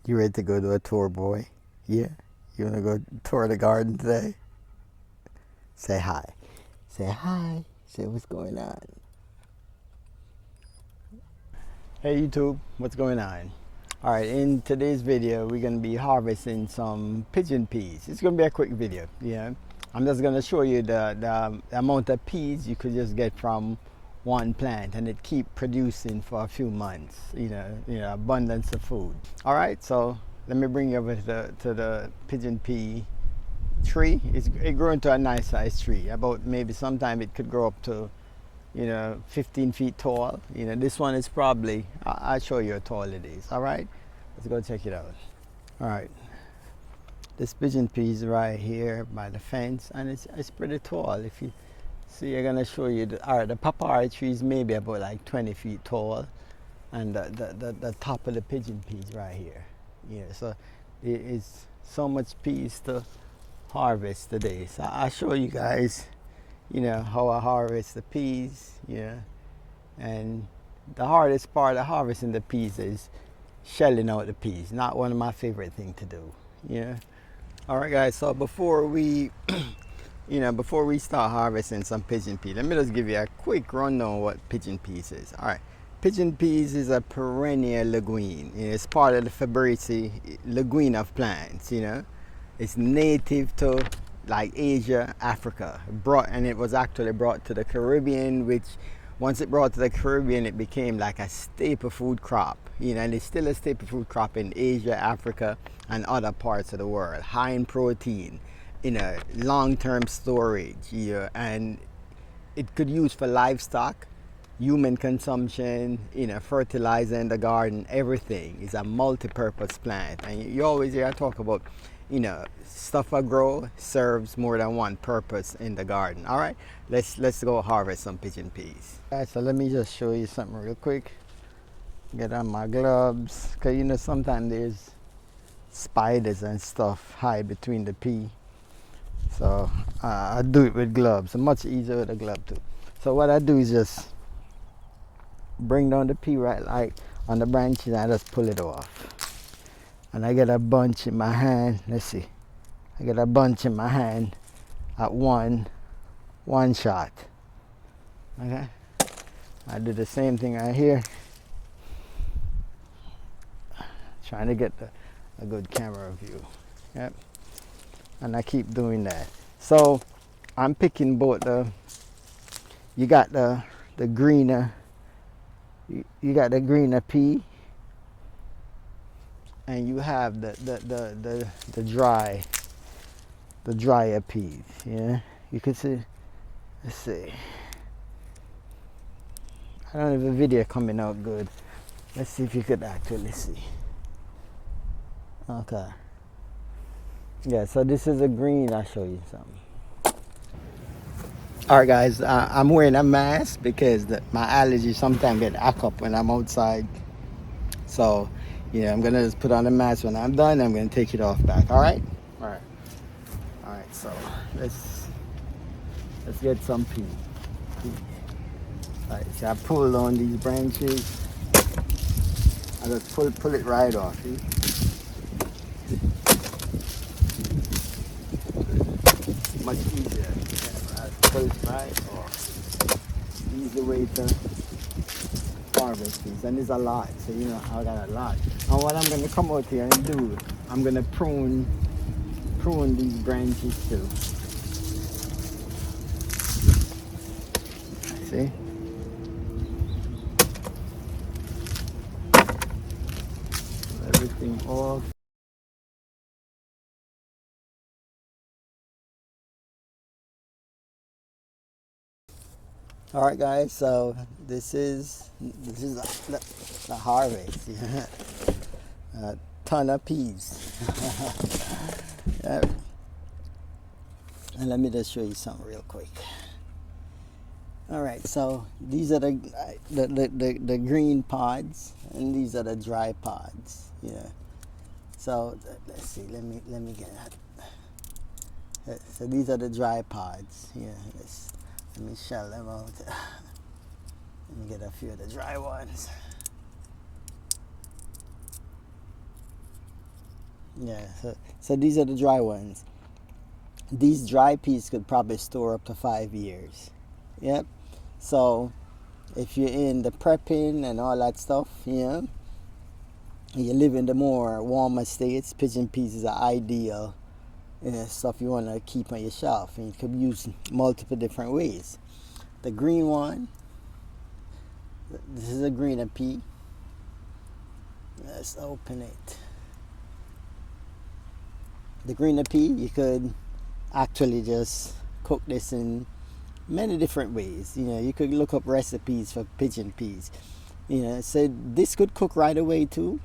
You ready to go to a tour, boy? Yeah? You want to go tour the garden today? Say hi. Say hi. Say what's going on. Hey YouTube, what's going on? Alright, in today's video, we're going to be harvesting some pigeon peas. It's going to be a quick video, yeah. I'm just going to show you the amount of peas you could just get from one plant, and it keep producing for a few months, you know, abundance of food. Alright, so let me bring you over to the pigeon pea tree. It grew into a nice sized tree. About maybe sometime it could grow up to 15 feet tall. This one is probably, I'll show you how tall it is. All right, let's go check it out. All right, this pigeon pea is right here by the fence, and it's pretty tall. If you see, I'm gonna show you the papaya tree is maybe about like 20 feet tall, and the top of the pigeon pea is right here. Yeah, so it is so much peas to harvest today. So I'll show you guys how I harvest the peas. And the hardest part of harvesting the peas is shelling out the peas. Not one of my favorite things to do. All right guys, so before we before we start harvesting some pigeon peas, let me just give you a quick rundown on what pigeon peas is. All right, pigeon peas is a perennial legume. It's part of the Fabaceae legume of plants. It's native to like Asia, Africa, and it was actually brought to the Caribbean, which once it brought to the Caribbean, it became like a staple food crop, and it's still a staple food crop in Asia, Africa, and other parts of the world. High in protein, long-term storage, and it could use for livestock, human consumption, fertilizer in the garden. Everything is a multi-purpose plant, and you always hear I talk about stuff I grow serves more than one purpose in the garden. All right, let's go harvest some pigeon peas. All right, so let me just show you something real quick. Get on my gloves, because sometimes there's spiders and stuff hide between the pea, so I do it with gloves. It's much easier with a glove too. So what I do is just bring down the pea right like on the branches, and I just pull it off. And I get a bunch in my hand. Let's see. I get a bunch in my hand at one shot. Okay. I do the same thing right here. Trying to get a good camera view. Yep. And I keep doing that. So I'm picking both you got the greener, you got the greener pea, and you have the drier peas. Yeah, you can see. Let's see. I don't have a video coming out good. Let's see if you could actually see. Okay. Yeah, so this is a green. I'll show you something. All right, guys. I'm wearing a mask because my allergies sometimes get act up when I'm outside. So I'm gonna just put on the mask. When I'm done, I'm gonna take it off back. All right. All right. So let's get some pea. All right. So I pull on these branches. I just pull it right off. See? Much easier. I pull it right off. Easy way to harvest these, and there's a lot, so I got a lot. And what I'm gonna come out here and do, I'm gonna prune these branches too. See? Pull everything off. All right, guys. So this is the harvest. A ton of peas. Yep. And let me just show you something real quick. All right, so these are the green pods, and these are the dry pods. So let's see. Let me get that. So these are the dry pods. Let me shell them out. Let me get a few of the dry ones. Yeah, so these are the dry ones. These dry peas could probably store up to 5 years. Yep. So if you're in the prepping and all that stuff, you live in the more warmer states, pigeon peas is ideal stuff you want to keep on your shelf, and you could use multiple different ways. The green one, this is a greener pea. Let's open it. The greener pea, you could actually just cook this in many different ways. You could look up recipes for pigeon peas. So this could cook right away too.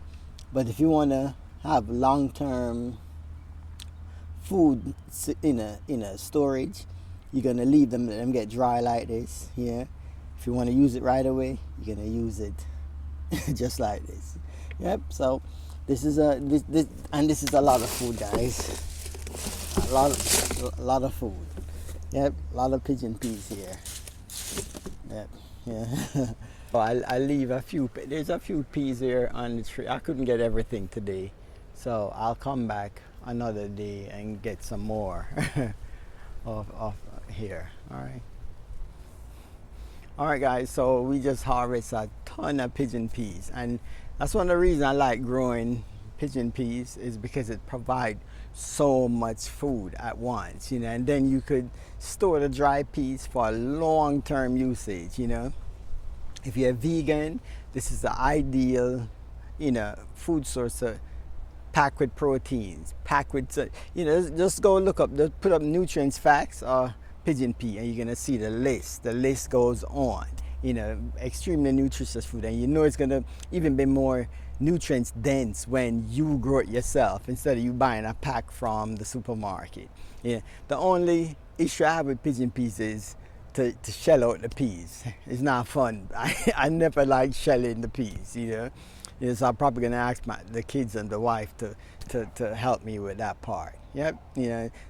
But if you want to have long-term food in a storage, you're gonna leave them, let them get dry like this. Yeah. If you want to use it right away, you're gonna use it just like this. Yep. So this is this is a lot of food, guys. A lot of food. Yep. A lot of pigeon peas here. Yep. Yeah. I leave a few. There's a few peas here on the tree. I couldn't get everything today, so I'll come back another day and get some more of here. All right, guys. So we just harvest a ton of pigeon peas, and that's one of the reasons I like growing pigeon peas, is because it provides so much food at once. And then you could store the dry peas for long-term usage. If you're vegan, this is the ideal, food source, packed with proteins, packed with, just go look up, just put up nutrients facts or pigeon pea, and you're gonna see the list. The list goes on. Extremely nutritious food, and it's gonna even be more nutrients dense when you grow it yourself instead of you buying a pack from the supermarket. The only issue I have with pigeon peas is to shell out the peas. It's not fun. I never like shelling the peas, so I'm probably gonna ask the kids and the wife to help me with that part. Yep.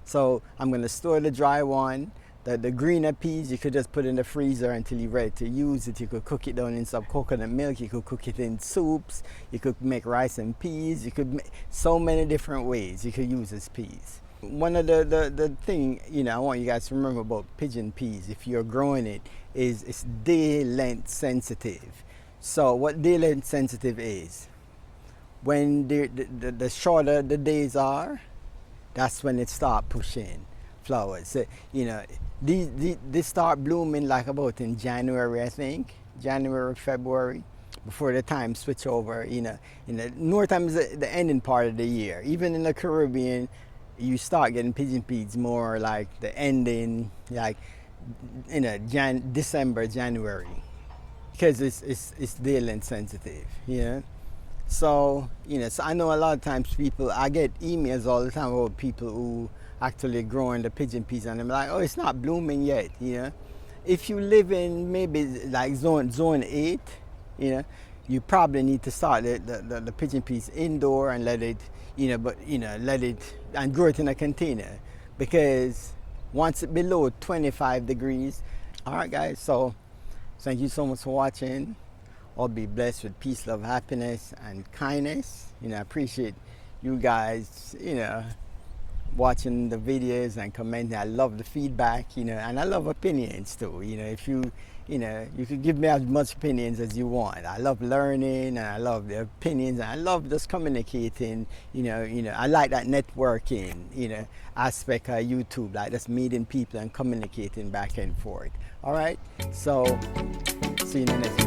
So I'm gonna store the dry one. The greener peas you could just put in the freezer until you're ready to use it. You could cook it down in some coconut milk. You could cook it in soups. You could make rice and peas. You could make so many different ways you could use this peas. One of the thing I want you guys to remember about pigeon peas, if you're growing it, is it's day length sensitive. So what day length sensitive is, when the shorter the days are, that's when it start pushing flowers. So, they start blooming like about in January, I think, January, February, before the time switch over. In the north time is the ending part of the year. Even in the Caribbean, you start getting pigeon peas more like the ending, like December, January, because it's day length sensitive. So so I know a lot of times I get emails all the time about people who actually growing the pigeon peas, and I'm like, oh, it's not blooming yet. If you live in maybe like zone 8, you probably need to start the pigeon peas indoor and let it, let it, and grow it in a container, because once it's below 25 degrees. All right, guys, so thank you so much for watching. I'll be blessed with peace, love, happiness, and kindness. I appreciate you guys, watching the videos and commenting. I love the feedback, and I love opinions too. If you could give me as much opinions as you want. I love learning, and I love the opinions, and I love just communicating. I like that networking, aspect of YouTube, like just meeting people and communicating back and forth. All right, so see you in the next video.